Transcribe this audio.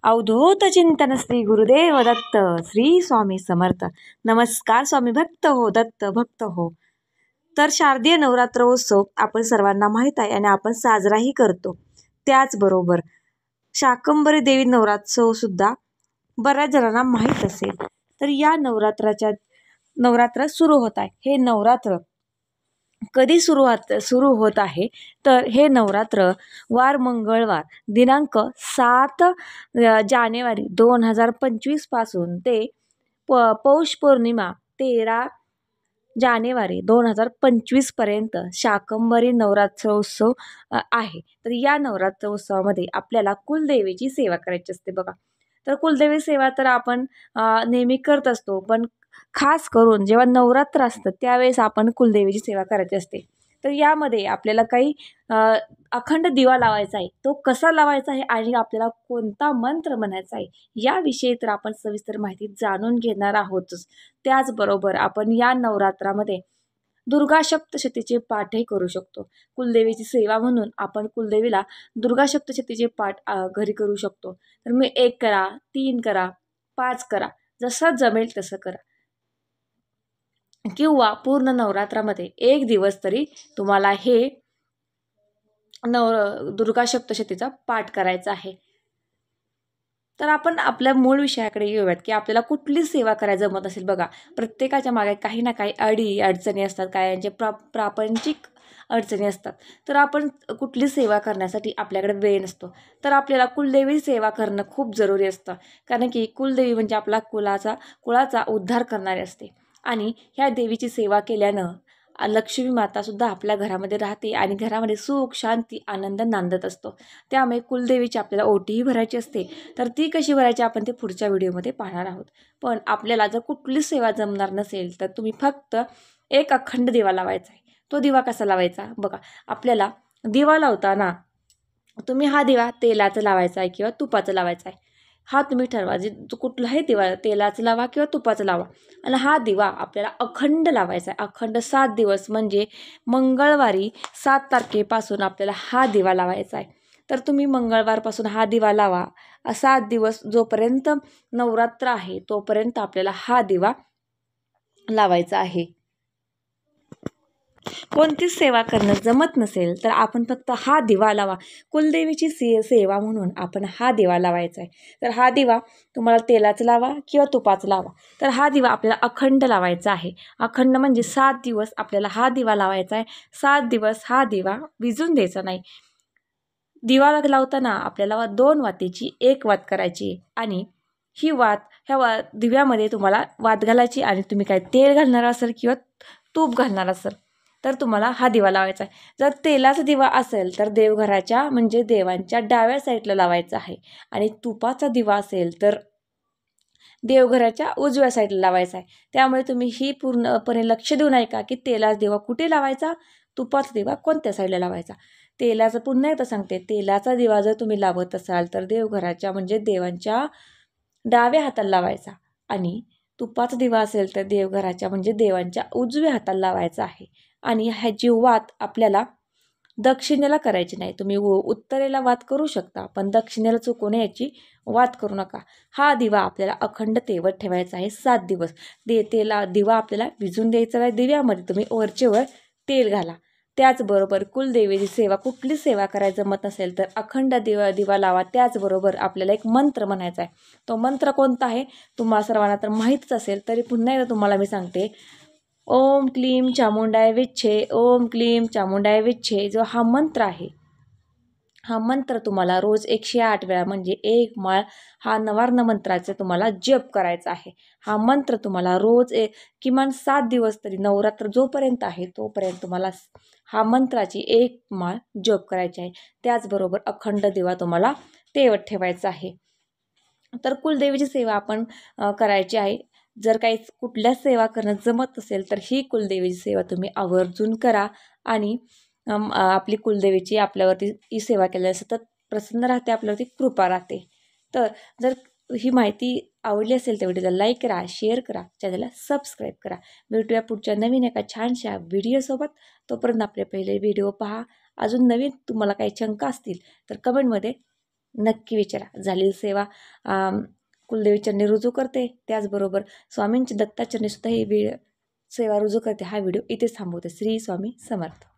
अवधूत चिंतन श्री गुरुदेव दत्त श्री स्वामी समर्थ. नमस्कार स्वामी भक्त हो, दत्त भक्त हो. तर शारदीय नवरात्रोत्सव आपण सर्वांना माहीत आहे आणि आपण साजराही करतो. त्याचबरोबर शाकंभरी देवी नवरात्रोत्सव सुद्धा बऱ्याच जणांना माहीत असेल. तर या नवरात्र सुरू होत आहे. हे नवरात्र कधी सुरू होत आहे तर हे नवरात्र वार मंगळवार दिनांक 7 जानेवारी 2025 पासून ते पौष पौर्णिमा 13 जानेवारी 2025 पर्यंत शाकंभरी नवरात्रोत्सव आहे. तर या नवरात्रोत्सवामध्ये आपल्याला कुलदेवीची सेवा करायची असते बघा. तर कुलदेवी सेवा तर आपण नेहमी करत असतो, पण खास करून जेव्हा नवरात्र असतं त्यावेळेस आपण कुलदेवीची सेवा करायची असते. तर यामध्ये आपल्याला काही अखंड दिवा लावायचा आहे. तो कसा लावायचा आहे आणि आपल्याला कोणता मंत्र म्हणायचा आहे याविषयी तर आपण सविस्तर माहिती जाणून घेणार आहोतच. त्याचबरोबर आपण या नवरात्रामध्ये दुर्गा सप्तशतीचे पाठही करू शकतो. कुलदेवीची सेवा म्हणून आपण कुलदेवीला दुर्गा सप्तशतीचे पाठ घरी करू शकतो. तर मी 1 करा, 3 करा, 5 करा, जसं जमेल तसं करा. किंवा पूर्ण नवरात्रामध्ये 1 दिवस तरी तुम्हाला हे दुर्गा सप्तशतीचा पाठ करायचा आहे. तर आपण आपल्या मूळ विषयाकडे येऊयात की आपल्याला कुठली सेवा करायला जमत असेल. बघा, प्रत्येकाच्या मागे काही ना काही अडचणी असतात, कायांचे प्रापंचिक अडचणी असतात. तर आपण कुठली सेवा करण्यासाठी आपल्याकडे वेळ नसतो. तर आपल्याला कुलदेवी सेवा करणं खूप जरुरी असतं, कारण की कुलदेवी म्हणजे आपला कुळाचा उद्धार करणारे असते. आणि ह्या देवीची सेवा केल्यानं लक्ष्मी मातासुद्धा आपल्या घरामध्ये राहते आणि घरामध्ये सुख शांती आनंद नांदत असतो. त्यामुळे कुलदेवीची आपल्याला ओटीही भरायची असते. तर ती कशी भरायची आपण ते पुढच्या व्हिडिओमध्ये पाहणार आहोत. पण आपल्याला जर कुठली सेवा जमणार नसेल तर तुम्ही फक्त एक अखंड दिवा लावायचा आहे. तो दिवा कसा लावायचा बघा. आपल्याला दिवा लावताना तुम्ही हा दिवा तेलाचा लावायचा आहे किंवा तुपाचा लावायचा आहे. हा तुम्ही ठरवा, जे कुठलाही दिवा तेलाचं लावा किंवा तुपाचं लावा. आणि हा दिवा आपल्याला अखंड लावायचा आहे. अखंड 7 दिवस म्हणजे मंगळवारी 7 तारखेपासून आपल्याला हा दिवा लावायचा आहे. तर तुम्ही मंगळवारपासून हा दिवा लावा. 7 दिवस जोपर्यंत नवरात्र आहे तोपर्यंत आपल्याला हा दिवा लावायचा आहे. कोणतीच सेवा करणं जमत नसेल तर आपण फक्त हा दिवा लावा. कुलदेवीची सेवा म्हणून आपण हा दिवा लावायचा आहे. तर हा दिवा तुम्हाला तेलाचं लावा किंवा तुपाचं लावा. तर हा दिवा आपल्याला अखंड लावायचा आहे. अखंड म्हणजे 7 दिवस आपल्याला हा दिवा लावायचा आहे. 7 दिवस हा दिवा विझून द्यायचा नाही. दिवा लावताना आपल्याला 2 वातीची 1 वात करायची आणि ही वात ह्या दिव्यामध्ये तुम्हाला वात घालायची आणि तुम्ही काय तेल घालणार असाल किंवा तूप घालणार असाल तर तुम्हाला हा दिवा लावायचा आहे. जर तेलाचा दिवा असेल तर देवघराच्या म्हणजे देवांच्या डाव्या साईडला लावायचा आहे आणि तुपाचा दिवा असेल तर देवघराच्या उजव्या साईडला लावायचा आहे. त्यामुळे तुम्ही ही पूर्णपणे लक्ष देऊ नये की तेलाचा दिवा कुठे लावायचा, तुपाचा दिवा कोणत्या साईडला लावायचा. तेलाचं पुन्हा एकदा सांगते, तेलाचा दिवा जर तुम्ही लावत असाल तर देवघराच्या म्हणजे देवांच्या डाव्या हाताला लावायचा आणि तुपाचा दिवा असेल तर देवघराच्या म्हणजे देवांच्या उजव्या हाताला लावायचा आहे. आणि ह्याची वात आपल्याला दक्षिणेला करायची नाही. तुम्ही उत्तरेला वात करू शकता, पण दक्षिणेला चुकून याची वात करू नका. हा दिवा आपल्याला अखंड तेवत ठेवायचा आहे 7 दिवस. दिवा आपल्याला विझून द्यायचा आहे. दिव्यामध्ये तुम्ही वरचेवर तेल घाला. त्याचबरोबर कुलदेवीची सेवा कुठली सेवा करायचं जमत नसेल तर अखंड दिवा लावा. त्याचबरोबर आपल्याला एक मंत्र म्हणायचा आहे. तो मंत्र कोणता आहे तुम्हाला सर्वांना तर माहीतच असेल, तरी पुन्हा एकदा तुम्हाला मी सांगते. ओम क्लीम चामुंडाय विच्छे, ओम क्लीम चामुंडाय विच्छे. जो हा मंत्र आहे, हा मंत्र तुम्हाला रोज 108 वेळा म्हणजे 1 माळ हा नवार्ण मंत्राचा तुम्हाला जप करायचा आहे. हा मंत्र तुम्हाला रोज किमान 7 दिवस तरी नवरात्र जोपर्यंत आहे तोपर्यंत तुम्हाला हा मंत्राची 1 माळ जप करायची आहे. त्याचबरोबर अखंड दिवा तुम्हाला तेवत ठेवायचा आहे. तर कुलदेवीची सेवा आपण करायची आहे. जर काही कुठल्या सेवा करणं जमत असेल तर ही कुलदेवीची सेवा तुम्ही आवर्जून करा आणि आपली कुलदेवीची आपल्यावरती ही सेवा केल्याने सतत प्रसन्न राहते, आपल्यावरती कृपा राहते. तर जर ही माहिती आवडली असेल तर व्हिडिओला लाईक करा, शेअर करा, चॅनलला सबस्क्राईब करा. भेटूया पुढच्या नवीन एका छानशा व्हिडिओसोबत. तोपर्यंत आपले पहिले व्हिडिओ पहा. अजून नवीन तुम्हाला काही शंका असतील तर कमेंटमध्ये नक्की विचारा. झालेली सेवा कुलदेवी चरणी रुजू करते, त्याचबरोबर स्वामींची दत्ताचरणी सुद्धा ही सेवा रुजू करते. हा व्हिडिओ इथेच थांबवते. श्री स्वामी समर्थ.